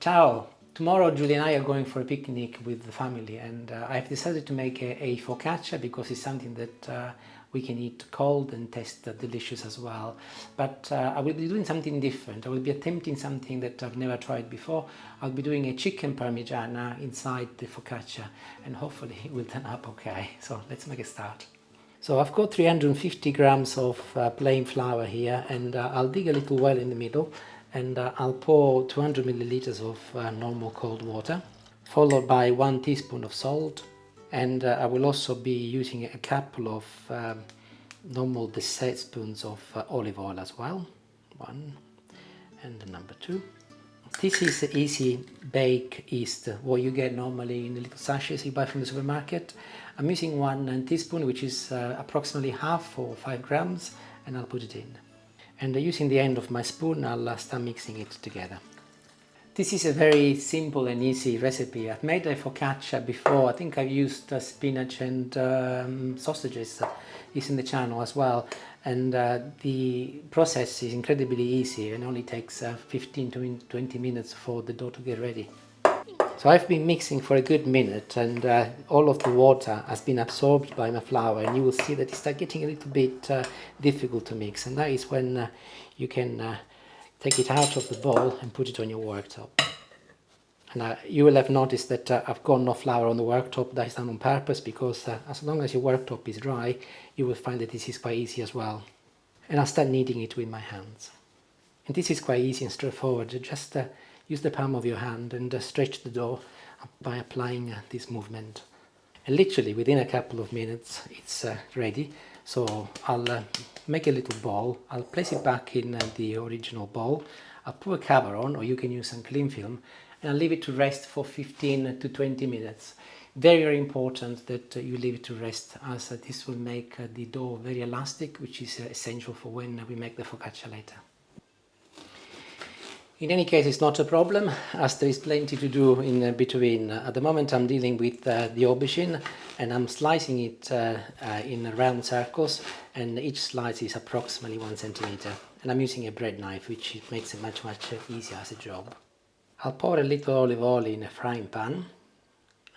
Ciao! Tomorrow Julie and I are going for a picnic with the family, and I've decided to make a focaccia because it's something that we can eat cold and taste delicious as well. But I will be doing something different. I will be attempting something that I've never tried before. I'll be doing a chicken parmigiana inside the focaccia, and hopefully it will turn up okay. So let's make a start. So I've got 350 grams of plain flour here, and I'll dig a little well in the middle, and I'll pour 200 milliliters of normal cold water, followed by 1 teaspoon of salt, and I will also be using a couple of normal dessert spoons of olive oil as well. 1 and number 2. This is easy bake yeast, what you get normally in the little sachets you buy from the supermarket. I'm using 1 teaspoon, which is approximately half or 5 grams, and I'll put it in. And using the end of my spoon, I'll start mixing it together. This is a very simple and easy recipe. I've made a focaccia before. I think I've used spinach and sausages. It's in the channel as well. And the process is incredibly easy and only takes 15 to 20 minutes for the dough to get ready. So I've been mixing for a good minute, and all of the water has been absorbed by my flour, and you will see that it starts getting a little bit difficult to mix, and that is when you can take it out of the bowl and put it on your worktop. And you will have noticed that I've got no flour on the worktop. That is done on purpose because as long as your worktop is dry, you will find that this is quite easy as well. And I'll start kneading it with my hands. And this is quite easy and straightforward. Just use the palm of your hand and stretch the dough by applying this movement. And literally within a couple of minutes it's ready. So I'll make a little ball. I'll place it back in the original bowl. I'll put a cover on, or you can use some cling film, and I'll leave it to rest for 15 to 20 minutes. Very, very important that you leave it to rest, as this will make the dough very elastic, which is essential for when we make the focaccia later. In any case, it's not a problem, as there is plenty to do in between. At the moment I'm dealing with the aubergine, and I'm slicing it in round circles, and each slice is approximately 1 centimeter. And I'm using a bread knife, which makes it much easier as a job. I'll pour a little olive oil in a frying pan,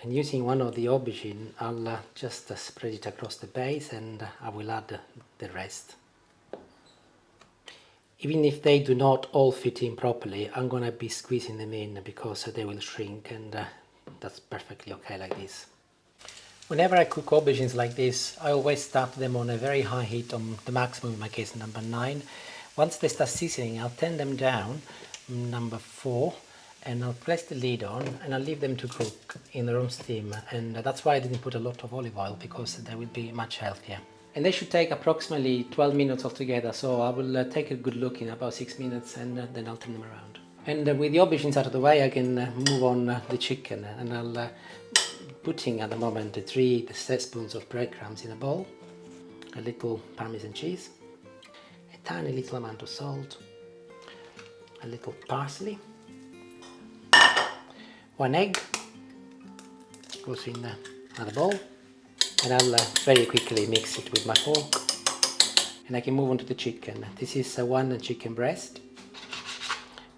and using one of the aubergine, I'll just spread it across the base, and I will add the rest. Even if they do not all fit in properly, I'm going to be squeezing them in because they will shrink, and that's perfectly okay like this. Whenever I cook aubergines like this, I always start them on a very high heat, on the maximum in my case number 9. Once they start sizzling, I'll turn them down, number 4, and I'll place the lid on, and I'll leave them to cook in their own steam. And that's why I didn't put a lot of olive oil, because they will be much healthier. And they should take approximately 12 minutes altogether, so I will take a good look in about 6 minutes, and then I'll turn them around. And with the aubergines out of the way, I can move on the chicken, and I'll putting at the moment 3 tablespoons of breadcrumbs in a bowl, a little Parmesan cheese, a tiny little amount of salt, a little parsley, 1 egg goes in another bowl. And I'll very quickly mix it with my fork, and I can move on to the chicken. This is 1 chicken breast,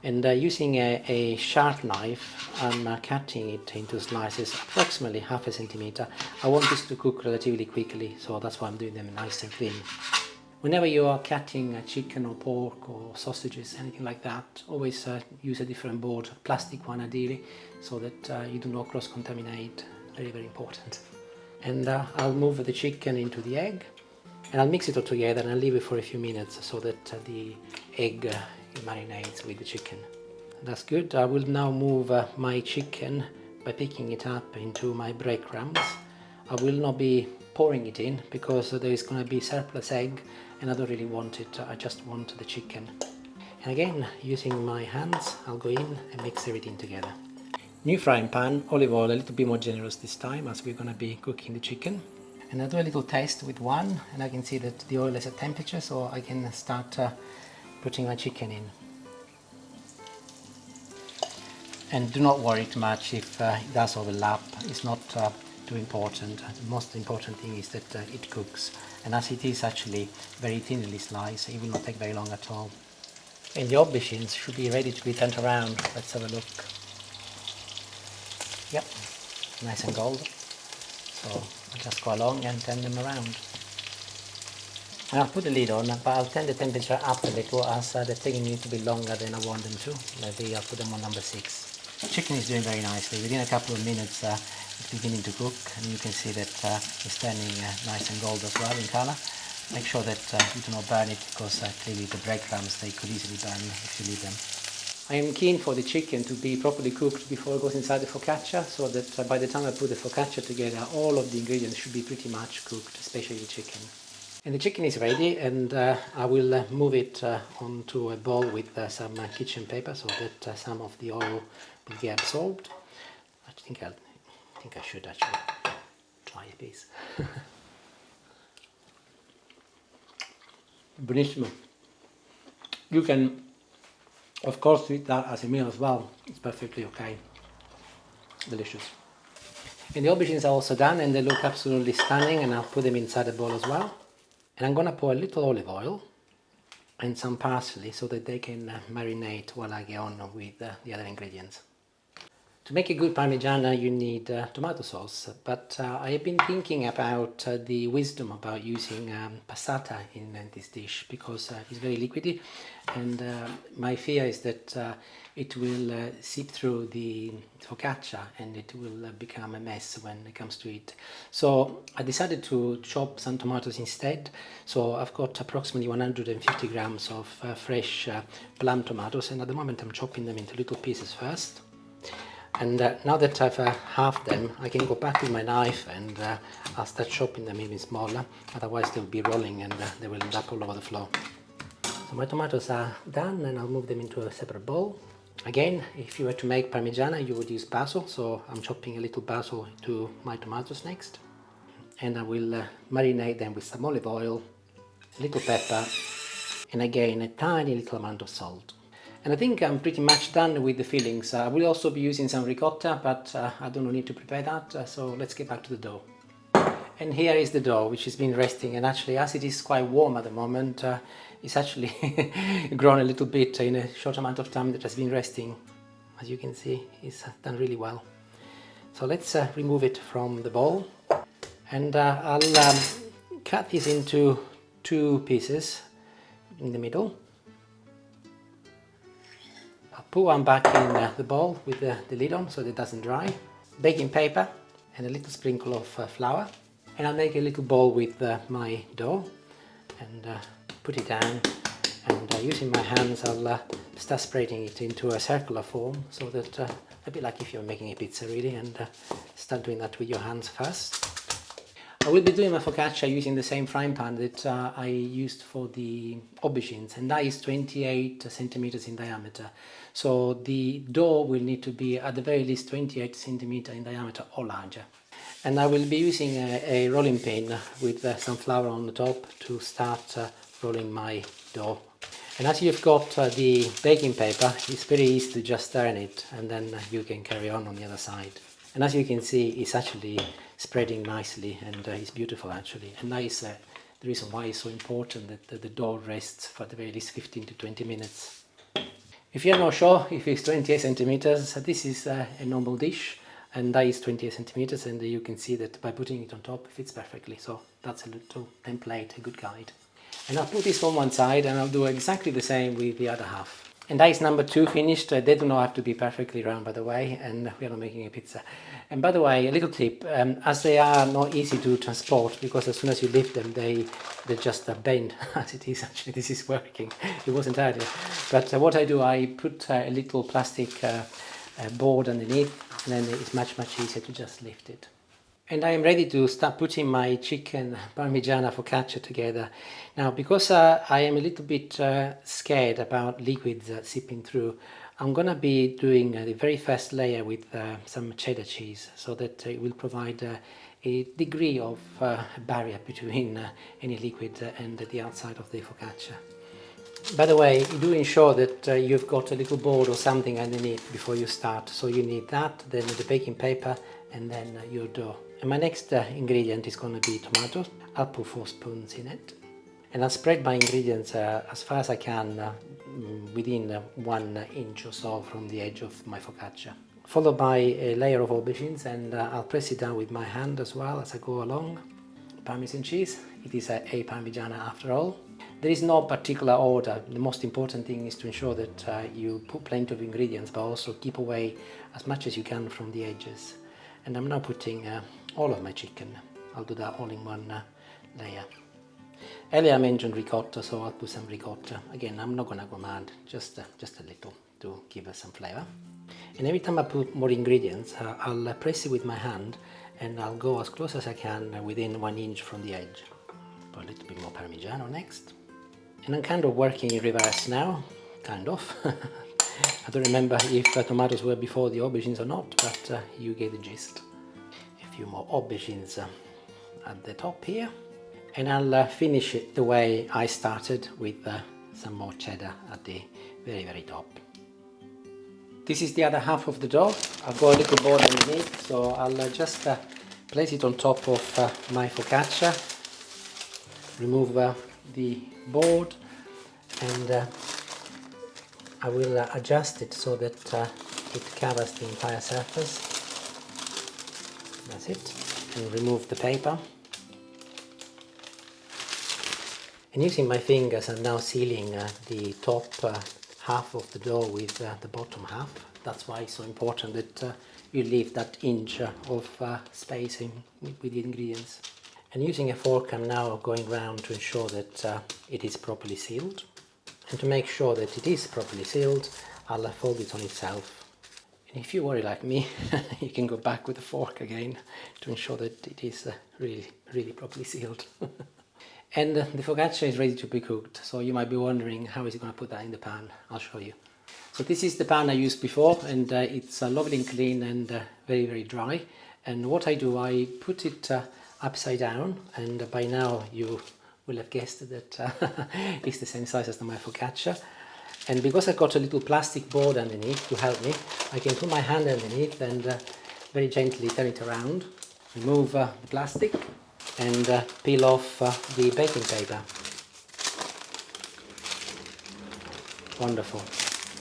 and using a sharp knife, I'm cutting it into slices approximately half a centimeter. I want this to cook relatively quickly, so that's why I'm doing them nice and thin. Whenever you are cutting chicken or pork or sausages, anything like that, always use a different board, a plastic one ideally, so that you do not cross-contaminate. Very, very important. And I'll move the chicken into the egg, and I'll mix it all together, and I'll leave it for a few minutes so that the egg marinates with the chicken. That's good. I will now move my chicken by picking it up into my breadcrumbs. I will not be pouring it in because there is going to be surplus egg, and I don't really want it. I just want the chicken. And again, using my hands, I'll go in and mix everything together. New frying pan, olive oil, a little bit more generous this time, as we're going to be cooking the chicken. And I'll do a little taste with one, and I can see that the oil is at temperature, so I can start putting my chicken in. And do not worry too much if it does overlap. It's not too important. The most important thing is that it cooks, and as it is actually very thinly sliced, it will not take very long at all. And the aubergines should be ready to be turned around. Let's have a look. Yep, nice and gold. So I'll just go along and turn them around. And I'll put the lid on, but I'll turn the temperature up a little as they're taking me to be longer than I want them to. Maybe I'll put them on number 6. The chicken is doing very nicely. Within a couple of minutes it's beginning to cook, and you can see that it's turning nice and gold as well in color. Make sure that you do not burn it, because clearly the breadcrumbs, they could easily burn if you leave them. I am keen for the chicken to be properly cooked before it goes inside the focaccia, so that by the time I put the focaccia together, all of the ingredients should be pretty much cooked, especially the chicken. And the chicken is ready, and I will move it onto a bowl with some kitchen paper, so that some of the oil will get absorbed. I think I should actually try a piece. Buonissimo. You can, of course, eat that as a meal as well. It's perfectly okay. Delicious. And the aubergines are also done, and they look absolutely stunning, and I'll put them inside a bowl as well. And I'm going to pour a little olive oil and some parsley so that they can marinate while I get on with the other ingredients. To make a good Parmigiana you need tomato sauce, but I have been thinking about the wisdom about using passata in this dish, because it's very liquidy, and my fear is that it will seep through the focaccia and it will become a mess when it comes to it. So I decided to chop some tomatoes instead. So I've got approximately 150 grams of fresh plum tomatoes, and at the moment I'm chopping them into little pieces first. And now that I've halved them, I can go back with my knife and I'll start chopping them even smaller, otherwise they'll be rolling and they will end up all over the floor. So my tomatoes are done, and I'll move them into a separate bowl. Again, if you were to make Parmigiana, you would use basil, so I'm chopping a little basil into my tomatoes next. And I will marinate them with some olive oil, a little pepper, and again a tiny little amount of salt. And I think I'm pretty much done with the fillings. I will also be using some ricotta, but I don't need to prepare that, so let's get back to the dough. And here is the dough, which has been resting, and actually, as it is quite warm at the moment, it's actually grown a little bit in a short amount of time that has been resting. As you can see, it's done really well. So let's remove it from the bowl, and I'll cut this into 2 pieces in the middle. Put one back in the bowl with the lid on so that it doesn't dry. Baking paper and a little sprinkle of flour. And I'll make a little bowl with my dough and put it down. And using my hands, I'll start spreading it into a circular form, so that a bit like if you're making a pizza really, and start doing that with your hands first. I will be doing my focaccia using the same frying pan that I used for the aubergines, and that is 28 centimeters in diameter. So the dough will need to be at the very least 28 centimeters in diameter or larger. And I will be using a rolling pin with some flour on the top to start rolling my dough. And as you've got the baking paper, it's very easy to just turn it, and then you can carry on the other side. And as you can see, it's actually spreading nicely, and it's beautiful actually. And that is the reason why it's so important that the dough rests for at the very least 15 to 20 minutes. If you're not sure if it's 28 centimeters, this is a normal dish, and that is 28 centimeters, and you can see that by putting it on top, it fits perfectly. So that's a little template, a good guide. And I'll put this on one side, and I'll do exactly the same with the other half. And that is number 2 finished. They do not have to be perfectly round, by the way, and we are not making a pizza. And by the way, a little tip, as they are not easy to transport, because as soon as you lift them, they just bend, as it is actually. This is working. It wasn't earlier. But what I do, I put a little plastic board underneath, and then it's much easier to just lift it. And I am ready to start putting my chicken Parmigiana Focaccia together. Now, because I am a little bit scared about liquids seeping through, I'm going to be doing the very first layer with some cheddar cheese, so that it will provide a degree of barrier between any liquid and the outside of the focaccia. By the way, do ensure that you've got a little board or something underneath before you start. So you need that, then the baking paper, and then your dough. And my next ingredient is going to be tomatoes. I'll put 4 spoons in it. And I'll spread my ingredients as far as I can within 1 inch or so from the edge of my focaccia. Followed by a layer of aubergines, and I'll press it down with my hand as well as I go along. Parmesan cheese, it is a Parmigiana after all. There is no particular order. The most important thing is to ensure that you put plenty of ingredients, but also keep away as much as you can from the edges. And I'm now putting all of my chicken. I'll do that all in one layer. Earlier I mentioned ricotta, so I'll put some ricotta. Again, I'm not gonna go mad, just a little to give us some flavor. And every time I put more ingredients, I'll press it with my hand and I'll go as close as I can within 1 inch from the edge. Put a little bit more Parmigiano next. And I'm kind of working in reverse now, kind of. I don't remember if tomatoes were before the aubergines or not, but you get the gist. A few more aubergines at the top here. And I'll finish it the way I started with some more cheddar at the very, very top. This is the other half of the dough. I've got a little board underneath, so I'll just place it on top of my focaccia, remove the board, and I will adjust it so that it covers the entire surface. That's it. And remove the paper. And using my fingers, I'm now sealing the top half of the dough with the bottom half. That's why it's so important that you leave that inch of spacing with the ingredients. And using a fork, I'm now going round to ensure that it is properly sealed. And to make sure that it is properly sealed, I'll fold it on itself. And if you worry like me, you can go back with the fork again to ensure that it is really, really properly sealed. And the focaccia is ready to be cooked, so you might be wondering how is he going to put that in the pan. I'll show you. So this is the pan I used before, and it's lovely and clean and very, very dry. And what I do, I put it upside down, and by now you will have guessed that it's the same size as my focaccia. And because I've got a little plastic board underneath to help me, I can put my hand underneath and very gently turn it around, remove the plastic, and peel off the baking paper. Wonderful.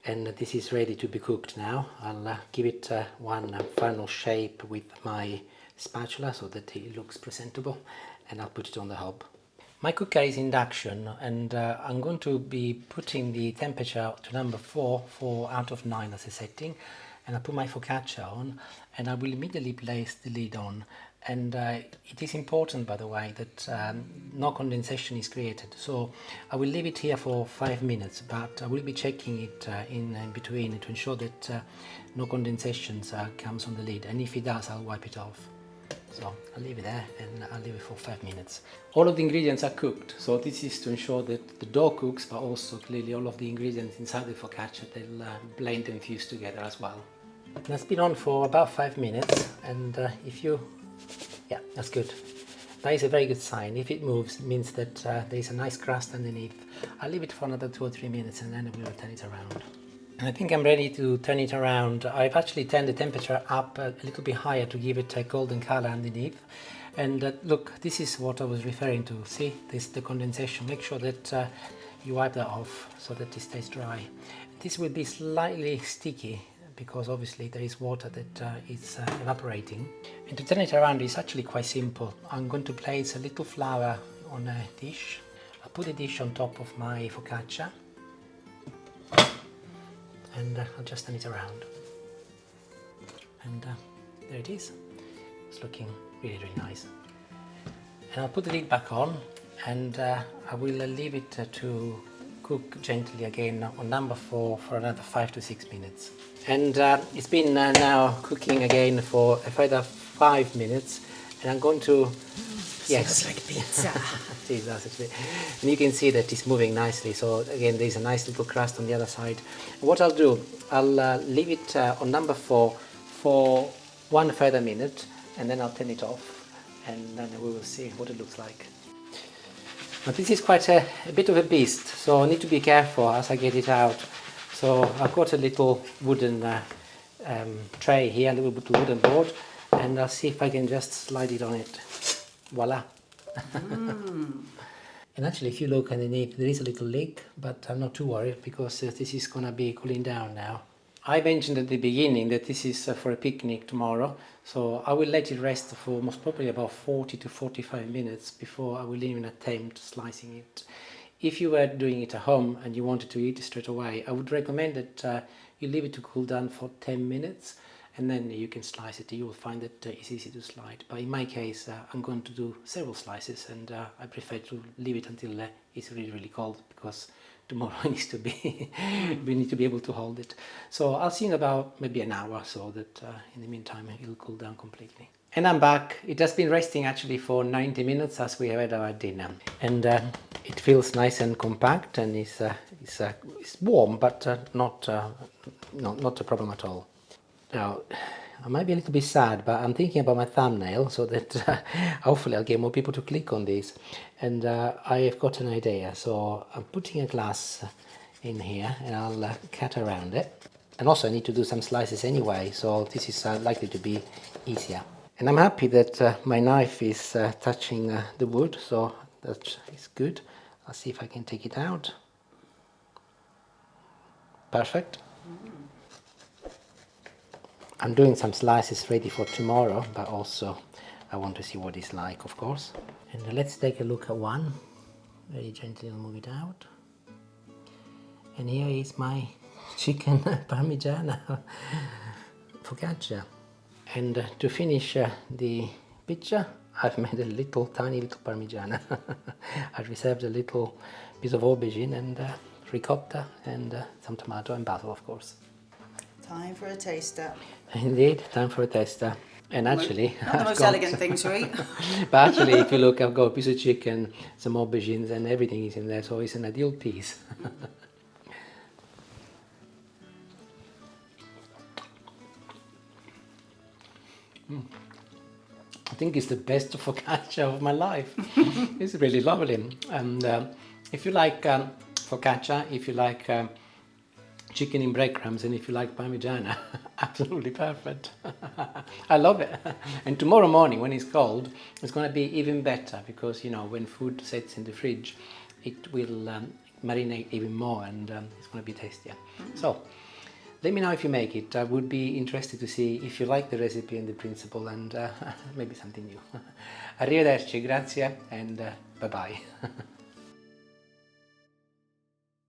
And this is ready to be cooked now. I'll give it one final shape with my spatula so that it looks presentable, and I'll put it on the hob. My cooker is induction, and I'm going to be putting the temperature to number 4 out of 9 as a setting, and I'll put my focaccia on, and I will immediately place the lid on. And it is important, by the way, that no condensation is created. So I will leave it here for 5 minutes, but I will be checking it in between to ensure that no condensations comes on the lid. And if it does, I'll wipe it off. So I'll leave it there and I'll leave it for 5 minutes. All of the ingredients are cooked. So this is to ensure that the dough cooks, but also clearly all of the ingredients inside the focaccia, they'll blend and fuse together as well. And that's been on for about 5 minutes, and yeah, that's good. That is a very good sign. If it moves, it means that there's a nice crust underneath. I'll leave it for another 2 or 3 minutes and then we will turn it around. And I think I'm ready to turn it around. I've actually turned the temperature up a little bit higher to give it a golden color underneath. And look, this is what I was referring to. See, this is the condensation. Make sure that you wipe that off so that it stays dry. This will be slightly sticky, because obviously there is water that is evaporating. And to turn it around is actually quite simple. I'm going to place a little flour on a dish. I'll put the dish on top of my focaccia, and I'll just turn it around. And there it is. It's looking really, really nice. And I'll put the lid back on, and I will leave it to cook gently again on number 4 for another 5 to 6 minutes. And it's been now cooking again for a further 5 minutes, and I'm going to, yes, smells like pizza. It does actually. And you can see that it's moving nicely. So again, there's a nice little crust on the other side. And what I'll do, I'll leave it on number 4 for 1 further minute, and then I'll turn it off, and then we will see what it looks like. Now this is quite a bit of a beast, so I need to be careful as I get it out. So I've got a little wooden tray here, a little bit of wooden board, and I'll see if I can just slide it on it. Voila! And actually, if you look underneath, there is a little leak, but I'm not too worried because this is gonna be cooling down now. I mentioned at the beginning that this is for a picnic tomorrow, so I will let it rest for most probably about 40 to 45 minutes before I will even attempt slicing it. If you were doing it at home and you wanted to eat it straight away, I would recommend that you leave it to cool down for 10 minutes and then you can slice it. You will find that it's easy to slide. But in my case, I'm going to do several slices, and I prefer to leave it until it's really, really cold, because tomorrow it needs to be we need to be able to hold it. So I'll see you in about maybe an hour, so that in the meantime it'll cool down completely. And I'm back. It has been resting actually for 90 minutes as we have had our dinner, and it feels nice and compact, and it's warm, but not a problem at all. Now, I might be a little bit sad, but I'm thinking about my thumbnail, so that hopefully I'll get more people to click on this. And I have got an idea, so I'm putting a glass in here and I'll cut around it. And also I need to do some slices anyway, so this is likely to be easier. And I'm happy that my knife is touching the wood, so that is good. I'll see if I can take it out. Perfect. I'm doing some slices ready for tomorrow, but also I want to see what it's like, of course. And let's take a look at one. Very gently I'll move it out. And here is my chicken Parmigiana Focaccia. And to finish the picture, I've made a little, tiny little Parmigiana. I've reserved a little piece of aubergine and ricotta and some tomato and basil, of course. Time for a taster. Indeed, time for a taster. And actually, not the most elegant thing to eat. But actually, if you look, I've got a piece of chicken, some aubergines, and everything is in there, so it's an ideal piece. I think it's the best focaccia of my life. It's really lovely. And if you like focaccia, if you like chicken in breadcrumbs, and if you like Parmigiana, absolutely perfect. I love it. And tomorrow morning when it's cold, it's going to be even better, because you know, when food sits in the fridge, it will marinate even more, and it's going to be tastier. So let me know if you make it. I would be interested to see if you like the recipe and the principle, and maybe something new. Arrivederci, grazie, and bye bye.